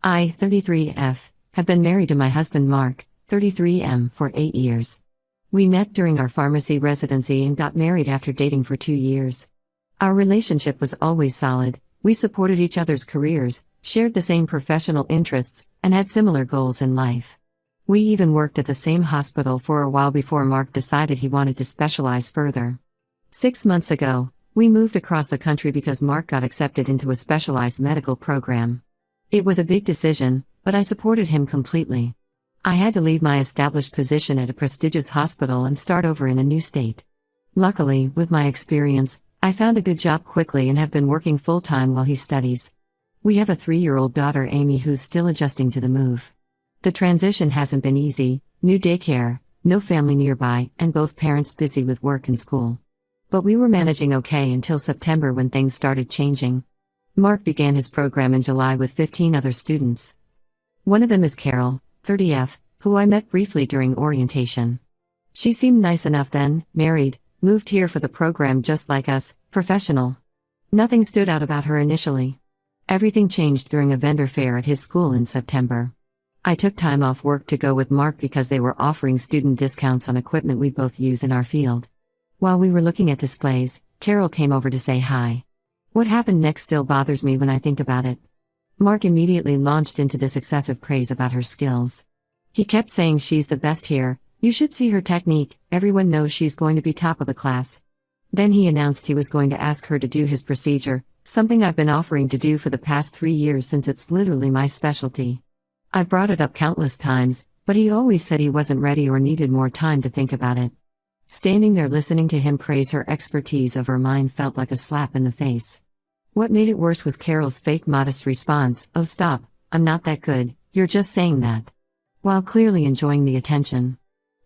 I, 33F, have been married to my husband Mark, 33M, for 8 years. We met during our pharmacy residency and got married after dating for 2 years. Our relationship was always solid, we supported each other's careers, shared the same professional interests, and had similar goals in life. We even worked at the same hospital for a while before Mark decided he wanted to specialize further. 6 months ago, we moved across the country because Mark got accepted into a specialized medical program. It was a big decision, but I supported him completely. I had to leave my established position at a prestigious hospital and start over in a new state. Luckily, with my experience, I found a good job quickly and have been working full-time while he studies. We have a 3-year-old daughter Amy who's still adjusting to the move. The transition hasn't been easy, new daycare, no family nearby, and both parents busy with work and school. But we were managing okay until September when things started changing. Mark began his program in July with 15 other students. One of them is Carol, 30F, who I met briefly during orientation. She seemed nice enough then, married, moved here for the program just like us, professional. Nothing stood out about her initially. Everything changed during a vendor fair at his school in September. I took time off work to go with Mark because they were offering student discounts on equipment we both use in our field. While we were looking at displays, Carol came over to say hi. What happened next still bothers me when I think about it. Mark immediately launched into this excessive praise about her skills. He kept saying she's the best here, you should see her technique, everyone knows she's going to be top of the class. Then he announced he was going to ask her to do his procedure, something I've been offering to do for the past 3 years since it's literally my specialty. I've brought it up countless times, but he always said he wasn't ready or needed more time to think about it. Standing there listening to him praise her expertise over mine felt like a slap in the face. What made it worse was Carol's fake modest response, "Oh stop, I'm not that good, you're just saying that," while clearly enjoying the attention.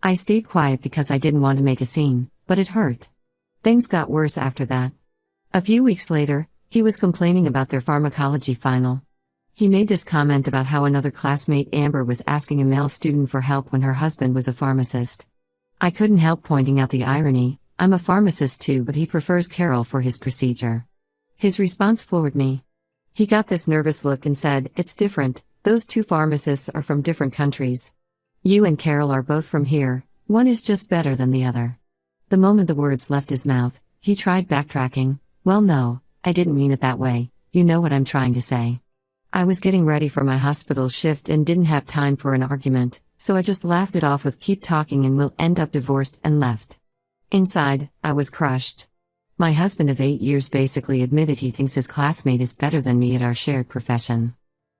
I stayed quiet because I didn't want to make a scene, but it hurt. Things got worse after that. A few weeks later, he was complaining about their pharmacology final. He made this comment about how another classmate Amber was asking a male student for help when her husband was a pharmacist. I couldn't help pointing out the irony, I'm a pharmacist too, but he prefers Carol for his procedure. His response floored me. He got this nervous look and said, "It's different, those two pharmacists are from different countries. You and Carol are both from here, one is just better than the other." The moment the words left his mouth, he tried backtracking, "Well no, I didn't mean it that way, you know what I'm trying to say." I was getting ready for my hospital shift and didn't have time for an argument, so I just laughed it off with "keep talking and we'll end up divorced," and left. Inside, I was crushed. My husband of 8 years basically admitted he thinks his classmate is better than me at our shared profession.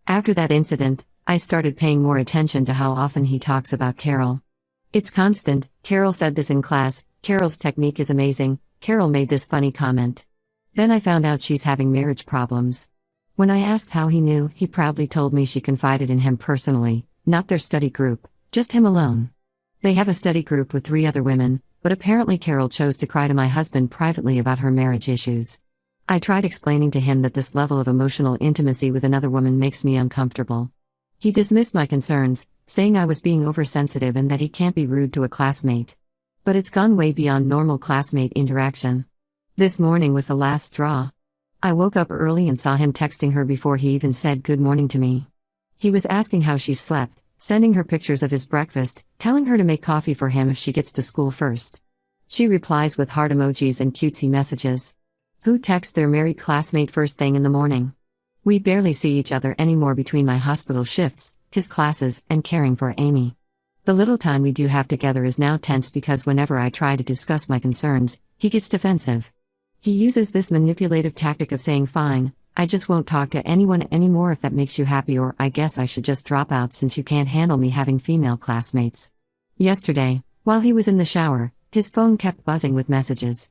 After that incident, I started paying more attention to how often he talks about Carol. It's constant, "Carol said this in class, Carol's technique is amazing, Carol made this funny comment." Then I found out she's having marriage problems. When I asked how he knew, he proudly told me she confided in him personally, not their study group, just him alone. They have a study group with 3 other women, but apparently Carol chose to cry to my husband privately about her marriage issues. I tried explaining to him that this level of emotional intimacy with another woman makes me uncomfortable. He dismissed my concerns, saying I was being oversensitive and that he can't be rude to a classmate. But it's gone way beyond normal classmate interaction. This morning was the last straw. I woke up early and saw him texting her before he even said good morning to me. He was asking how she slept, sending her pictures of his breakfast, telling her to make coffee for him if she gets to school first. She replies with heart emojis and cutesy messages. Who texts their married classmate first thing in the morning? We barely see each other anymore between my hospital shifts, his classes, and caring for Amy. The little time we do have together is now tense because whenever I try to discuss my concerns, he gets defensive. He uses this manipulative tactic of saying, "Fine, I just won't talk to anyone anymore if that makes you happy, or I guess I should just drop out since you can't handle me having female classmates." Yesterday, while he was in the shower, his phone kept buzzing with messages.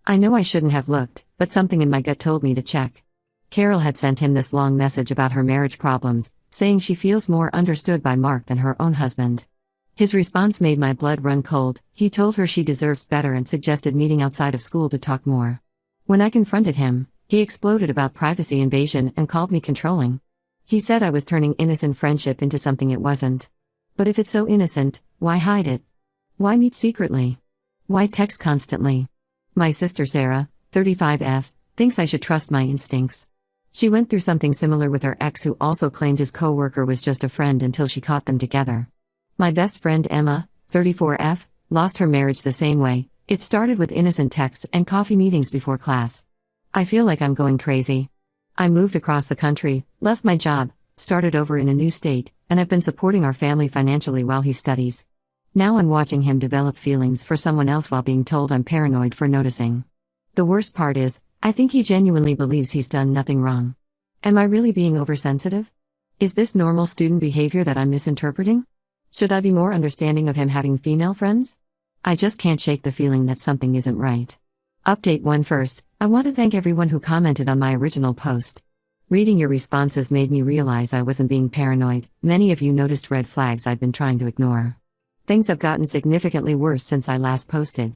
I know I shouldn't have looked, but something in my gut told me to check. Carol had sent him this long message about her marriage problems, saying she feels more understood by Mark than her own husband. His response made my blood run cold. He told her she deserves better and suggested meeting outside of school to talk more. When I confronted him, he exploded about privacy invasion and called me controlling. He said I was turning innocent friendship into something it wasn't. But if it's so innocent, why hide it? Why meet secretly? Why text constantly? My sister Sarah, 35F, thinks I should trust my instincts. She went through something similar with her ex, who also claimed his coworker was just a friend until she caught them together. My best friend Emma, 34F, lost her marriage the same way. It started with innocent texts and coffee meetings before class. I feel like I'm going crazy. I moved across the country, left my job, started over in a new state, and have been supporting our family financially while he studies. Now I'm watching him develop feelings for someone else while being told I'm paranoid for noticing. The worst part is, I think he genuinely believes he's done nothing wrong. Am I really being oversensitive? Is this normal student behavior that I'm misinterpreting? Should I be more understanding of him having female friends? I just can't shake the feeling that something isn't right. Update 1 first, I want to thank everyone who commented on my original post. Reading your responses made me realize I wasn't being paranoid. Many of you noticed red flags I'd been trying to ignore. Things have gotten significantly worse since I last posted.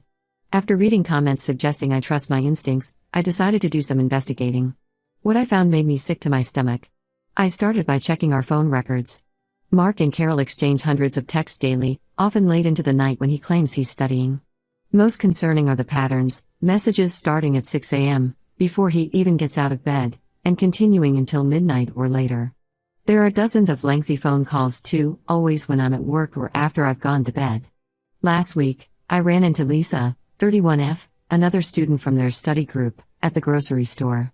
After reading comments suggesting I trust my instincts, I decided to do some investigating. What I found made me sick to my stomach. I started by checking our phone records. Mark and Carol exchange hundreds of texts daily, often late into the night when he claims he's studying. Most concerning are the patterns, messages starting at 6 a.m., before he even gets out of bed, and continuing until midnight or later. There are dozens of lengthy phone calls too, always when I'm at work or after I've gone to bed. Last week, I ran into Lisa, 31F, another student from their study group, at the grocery store.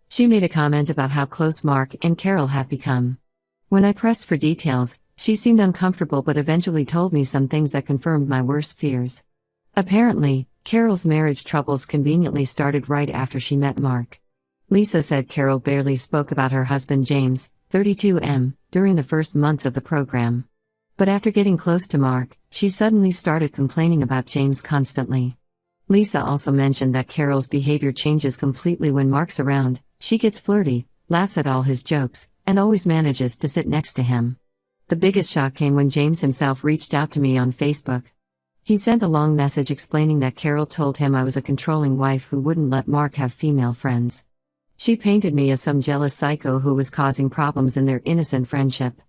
She made a comment about how close Mark and Carol have become. When I pressed for details, she seemed uncomfortable but eventually told me some things that confirmed my worst fears. Apparently, Carol's marriage troubles conveniently started right after she met Mark. Lisa said Carol barely spoke about her husband James, 32M, during the first months of the program. But after getting close to Mark, she suddenly started complaining about James constantly. Lisa also mentioned that Carol's behavior changes completely when Mark's around. She gets flirty, laughs at all his jokes, and always manages to sit next to him. The biggest shock came when James himself reached out to me on Facebook. He sent a long message explaining that Carol told him I was a controlling wife who wouldn't let Mark have female friends. She painted me as some jealous psycho who was causing problems in their innocent friendship.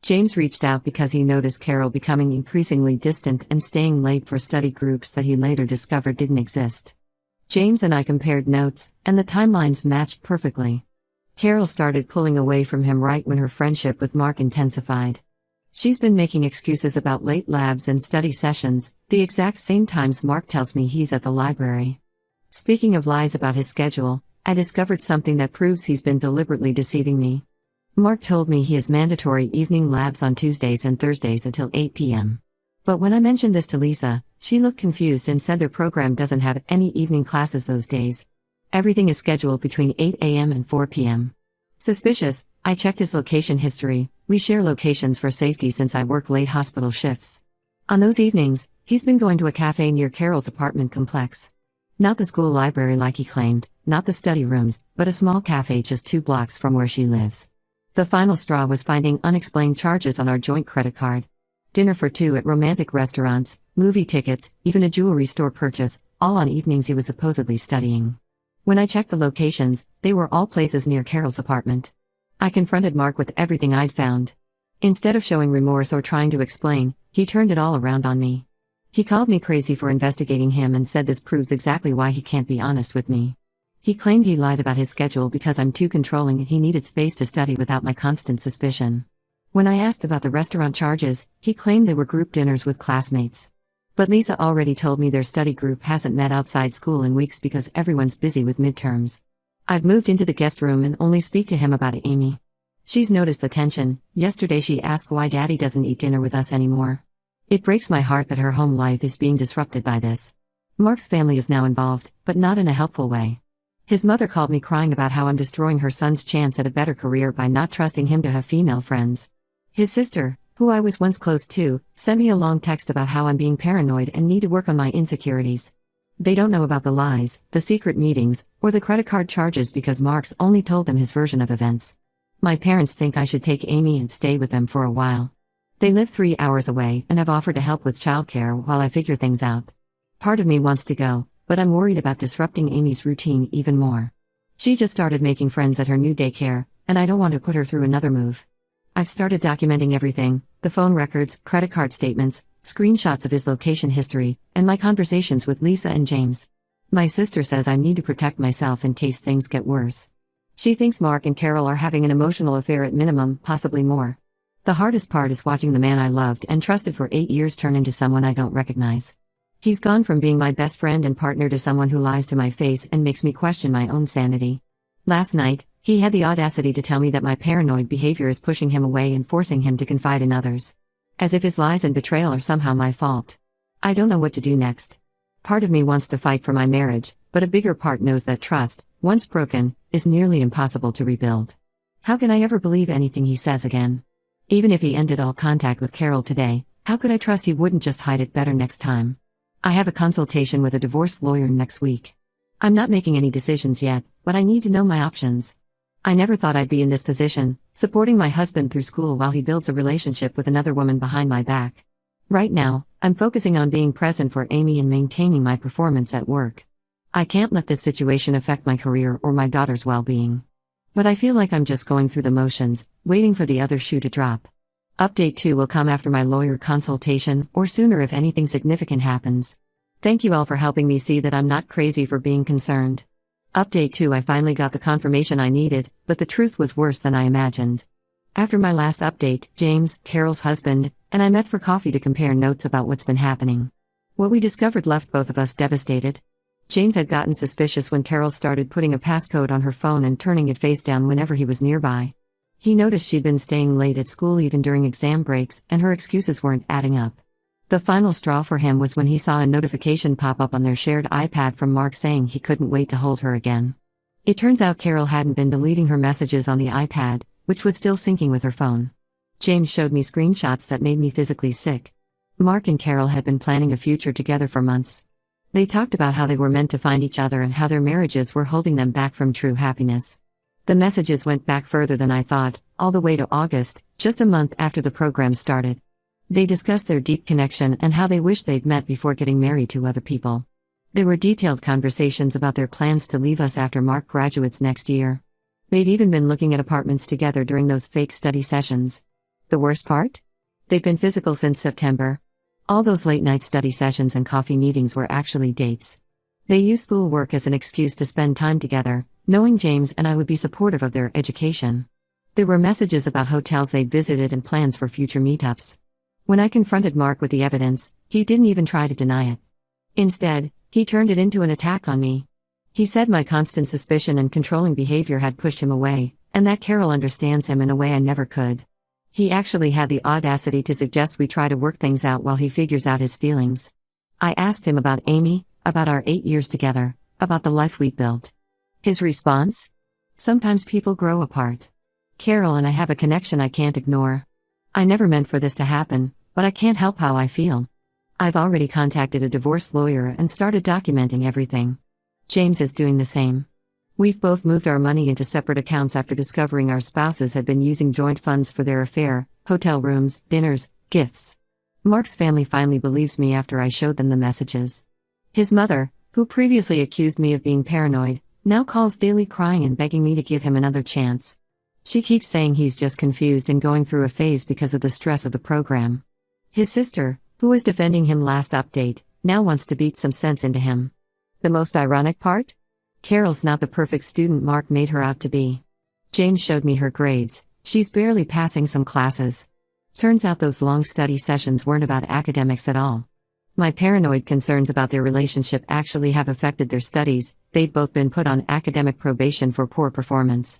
James reached out because he noticed Carol becoming increasingly distant and staying late for study groups that he later discovered didn't exist. James and I compared notes, and the timelines matched perfectly. Carol started pulling away from him right when her friendship with Mark intensified. She's been making excuses about late labs and study sessions, the exact same times Mark tells me he's at the library. Speaking of lies about his schedule, I discovered something that proves he's been deliberately deceiving me. Mark told me he has mandatory evening labs on Tuesdays and Thursdays until 8 p.m. But when I mentioned this to Lisa, she looked confused and said their program doesn't have any evening classes those days. Everything is scheduled between 8 a.m. and 4 p.m. Suspicious, I checked his location history. We share locations for safety since I work late hospital shifts. On those evenings, he's been going to a cafe near Carol's apartment complex. Not the school library like he claimed, not the study rooms, but a small cafe just 2 blocks from where she lives. The final straw was finding unexplained charges on our joint credit card. Dinner for 2 at romantic restaurants, movie tickets, even a jewelry store purchase, all on evenings he was supposedly studying. When I checked the locations, they were all places near Carol's apartment. I confronted Mark with everything I'd found. Instead of showing remorse or trying to explain, he turned it all around on me. He called me crazy for investigating him and said this proves exactly why he can't be honest with me. He claimed he lied about his schedule because I'm too controlling and he needed space to study without my constant suspicion. When I asked about the restaurant charges, he claimed they were group dinners with classmates. But Lisa already told me their study group hasn't met outside school in weeks because everyone's busy with midterms. I've moved into the guest room and only speak to him about Amy. She's noticed the tension. Yesterday she asked why Daddy doesn't eat dinner with us anymore. It breaks my heart that her home life is being disrupted by this. Mark's family is now involved, but not in a helpful way. His mother called me crying about how I'm destroying her son's chance at a better career by not trusting him to have female friends. His sister, who I was once close to, sent me a long text about how I'm being paranoid and need to work on my insecurities. They don't know about the lies, the secret meetings, or the credit card charges because Mark's only told them his version of events. My parents think I should take Amy and stay with them for a while. They live 3 hours away and have offered to help with childcare while I figure things out. Part of me wants to go, but I'm worried about disrupting Amy's routine even more. She just started making friends at her new daycare, and I don't want to put her through another move. I've started documenting everything, the phone records, credit card statements, screenshots of his location history, and my conversations with Lisa and James. My sister says I need to protect myself in case things get worse. She thinks Mark and Carol are having an emotional affair at minimum, possibly more. The hardest part is watching the man I loved and trusted for 8 years turn into someone I don't recognize. He's gone from being my best friend and partner to someone who lies to my face and makes me question my own sanity. Last night, he had the audacity to tell me that my paranoid behavior is pushing him away and forcing him to confide in others. As if his lies and betrayal are somehow my fault. I don't know what to do next. Part of me wants to fight for my marriage, but a bigger part knows that trust, once broken, is nearly impossible to rebuild. How can I ever believe anything he says again? Even if he ended all contact with Carol today, how could I trust he wouldn't just hide it better next time? I have a consultation with a divorce lawyer next week. I'm not making any decisions yet, but I need to know my options. I never thought I'd be in this position, supporting my husband through school while he builds a relationship with another woman behind my back. Right now, I'm focusing on being present for Amy and maintaining my performance at work. I can't let this situation affect my career or my daughter's well-being. But I feel like I'm just going through the motions, waiting for the other shoe to drop. Update 2 will come after my lawyer consultation, or sooner if anything significant happens. Thank you all for helping me see that I'm not crazy for being concerned. Update 2 I finally got the confirmation I needed, but the truth was worse than I imagined. After my last update, James, Carol's husband, and I met for coffee to compare notes about what's been happening. What we discovered left both of us devastated. James had gotten suspicious when Carol started putting a passcode on her phone and turning it face down whenever he was nearby. He noticed she'd been staying late at school even during exam breaks, and her excuses weren't adding up. The final straw for him was when he saw a notification pop up on their shared iPad from Mark saying he couldn't wait to hold her again. It turns out Carol hadn't been deleting her messages on the iPad, which was still syncing with her phone. James showed me screenshots that made me physically sick. Mark and Carol had been planning a future together for months. They talked about how they were meant to find each other and how their marriages were holding them back from true happiness. The messages went back further than I thought, all the way to August, just a month after the program started. They discussed their deep connection and how they wished they'd met before getting married to other people. There were detailed conversations about their plans to leave us after Mark graduates next year. They'd even been looking at apartments together during those fake study sessions. The worst part? They've been physical since September. All those late-night study sessions and coffee meetings were actually dates. They used schoolwork as an excuse to spend time together, knowing James and I would be supportive of their education. There were messages about hotels they'd visited and plans for future meetups. When I confronted Mark with the evidence, he didn't even try to deny it. Instead, he turned it into an attack on me. He said my constant suspicion and controlling behavior had pushed him away, and that Carol understands him in a way I never could. He actually had the audacity to suggest we try to work things out while he figures out his feelings. I asked him about Amy, about our 8 years together, about the life we built. His response? Sometimes people grow apart. Carol and I have a connection I can't ignore. I never meant for this to happen, but I can't help how I feel. I've already contacted a divorce lawyer and started documenting everything. James is doing the same. We've both moved our money into separate accounts after discovering our spouses had been using joint funds for their affair, hotel rooms, dinners, gifts. Mark's family finally believes me after I showed them the messages. His mother, who previously accused me of being paranoid, now calls daily crying and begging me to give him another chance. She keeps saying he's just confused and going through a phase because of the stress of the program. His sister, who was defending him last update, now wants to beat some sense into him. The most ironic part? Carol's not the perfect student Mark made her out to be. James showed me her grades. She's barely passing some classes. Turns out those long study sessions weren't about academics at all. My paranoid concerns about their relationship actually have affected their studies. They've both been put on academic probation for poor performance.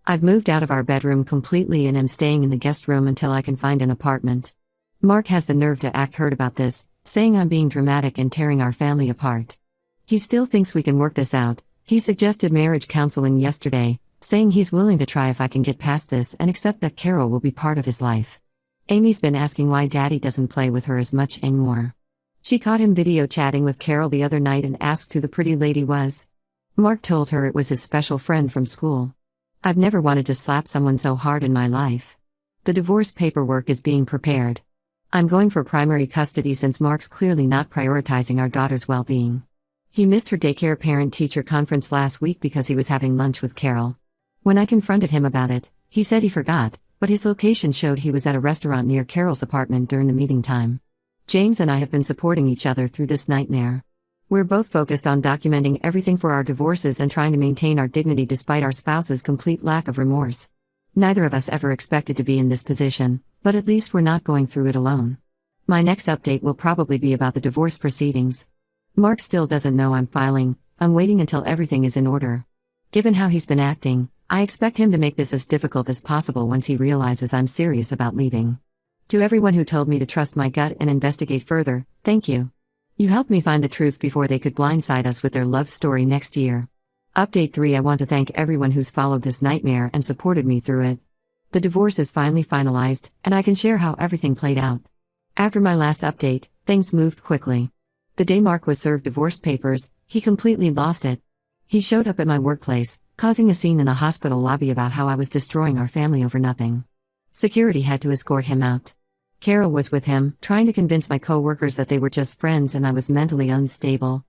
I've moved out of our bedroom completely and am staying in the guest room until I can find an apartment. Mark has the nerve to act hurt about this, saying I'm being dramatic and tearing our family apart. He still thinks we can work this out. He suggested marriage counseling yesterday, saying he's willing to try if I can get past this and accept that Carol will be part of his life. Amy's been asking why Daddy doesn't play with her as much anymore. She caught him video chatting with Carol the other night and asked who the pretty lady was. Mark told her it was his special friend from school. I've never wanted to slap someone so hard in my life. The divorce paperwork is being prepared. I'm going for primary custody since Mark's clearly not prioritizing our daughter's well-being. He missed her daycare parent-teacher conference last week because he was having lunch with Carol. When I confronted him about it, he said he forgot, but his location showed he was at a restaurant near Carol's apartment during the meeting time. James and I have been supporting each other through this nightmare. We're both focused on documenting everything for our divorces and trying to maintain our dignity despite our spouse's complete lack of remorse. Neither of us ever expected to be in this position, but at least we're not going through it alone. My next update will probably be about the divorce proceedings. Mark still doesn't know I'm filing. I'm waiting until everything is in order. Given how he's been acting, I expect him to make this as difficult as possible once he realizes I'm serious about leaving. To everyone who told me to trust my gut and investigate further, thank you. You helped me find the truth before they could blindside us with their love story next year. Update 3: I want to thank everyone who's followed this nightmare and supported me through it. The divorce is finally finalized, and I can share how everything played out. After my last update, things moved quickly. The day Mark was served divorce papers, he completely lost it. He showed up at my workplace, causing a scene in the hospital lobby about how I was destroying our family over nothing. Security had to escort him out. Carol was with him, trying to convince my co-workers that they were just friends and I was mentally unstable.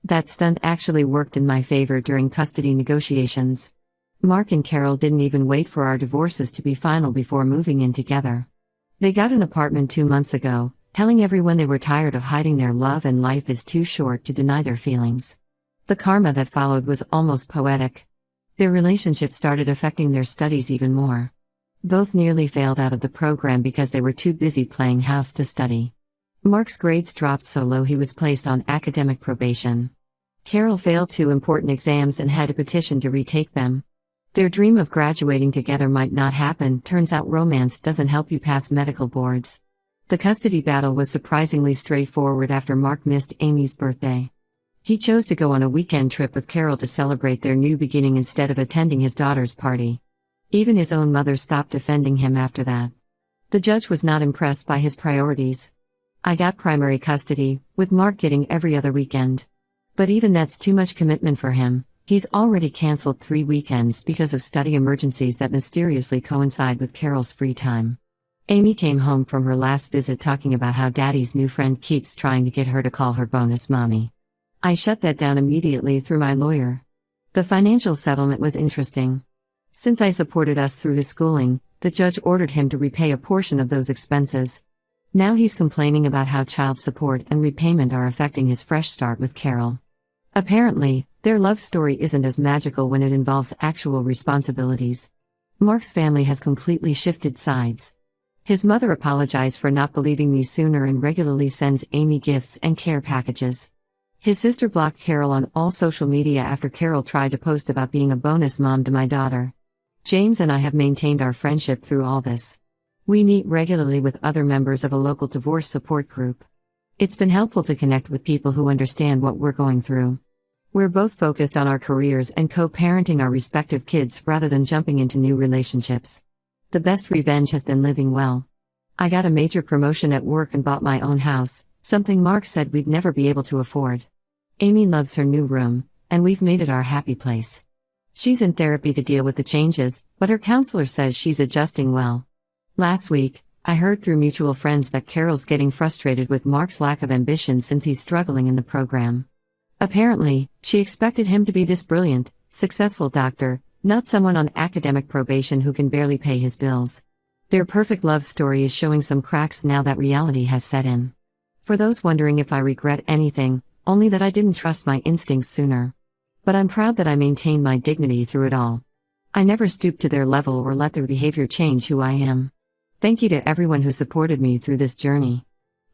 That stunt actually worked in my favor during custody negotiations. Mark and Carol didn't even wait for our divorces to be final before moving in together. They got an apartment 2 months ago, telling everyone they were tired of hiding their love and life is too short to deny their feelings. The karma that followed was almost poetic. Their relationship started affecting their studies even more. Both nearly failed out of the program because they were too busy playing house to study. Mark's grades dropped so low he was placed on academic probation. Carol failed 2 important exams and had to petition to retake them. Their dream of graduating together might not happen. Turns out romance doesn't help you pass medical boards. The custody battle was surprisingly straightforward after Mark missed Amy's birthday. He chose to go on a weekend trip with Carol to celebrate their new beginning instead of attending his daughter's party. Even his own mother stopped defending him after that. The judge was not impressed by his priorities. I got primary custody, with Mark getting every other weekend. But even that's too much commitment for him. He's already canceled 3 weekends because of study emergencies that mysteriously coincide with Carol's free time. Amy came home from her last visit talking about how Daddy's new friend keeps trying to get her to call her bonus mommy. I shut that down immediately through my lawyer. The financial settlement was interesting. Since I supported us through his schooling, the judge ordered him to repay a portion of those expenses. Now he's complaining about how child support and repayment are affecting his fresh start with Carol. Apparently, their love story isn't as magical when it involves actual responsibilities. Mark's family has completely shifted sides. His mother apologized for not believing me sooner and regularly sends Amy gifts and care packages. His sister blocked Carol on all social media after Carol tried to post about being a bonus mom to my daughter. James and I have maintained our friendship through all this. We meet regularly with other members of a local divorce support group. It's been helpful to connect with people who understand what we're going through. We're both focused on our careers and co-parenting our respective kids rather than jumping into new relationships. The best revenge has been living well. I got a major promotion at work and bought my own house, something Mark said we'd never be able to afford. Amy loves her new room, and we've made it our happy place. She's in therapy to deal with the changes, but her counselor says she's adjusting well. Last week, I heard through mutual friends that Carol's getting frustrated with Mark's lack of ambition since he's struggling in the program. Apparently, she expected him to be this brilliant, successful doctor, not someone on academic probation who can barely pay his bills. Their perfect love story is showing some cracks now that reality has set in. For those wondering if I regret anything, only that I didn't trust my instincts sooner. But I'm proud that I maintained my dignity through it all. I never stooped to their level or let their behavior change who I am. Thank you to everyone who supported me through this journey.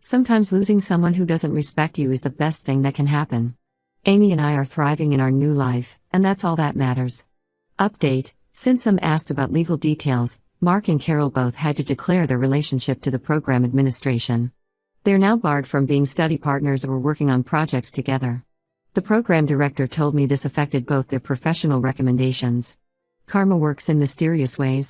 Sometimes losing someone who doesn't respect you is the best thing that can happen. Amy and I are thriving in our new life, and that's all that matters. Update: since some asked about legal details, Mark and Carol both had to declare their relationship to the program administration. They're now barred from being study partners or working on projects together. The program director told me this affected both their professional recommendations. Karma works in mysterious ways.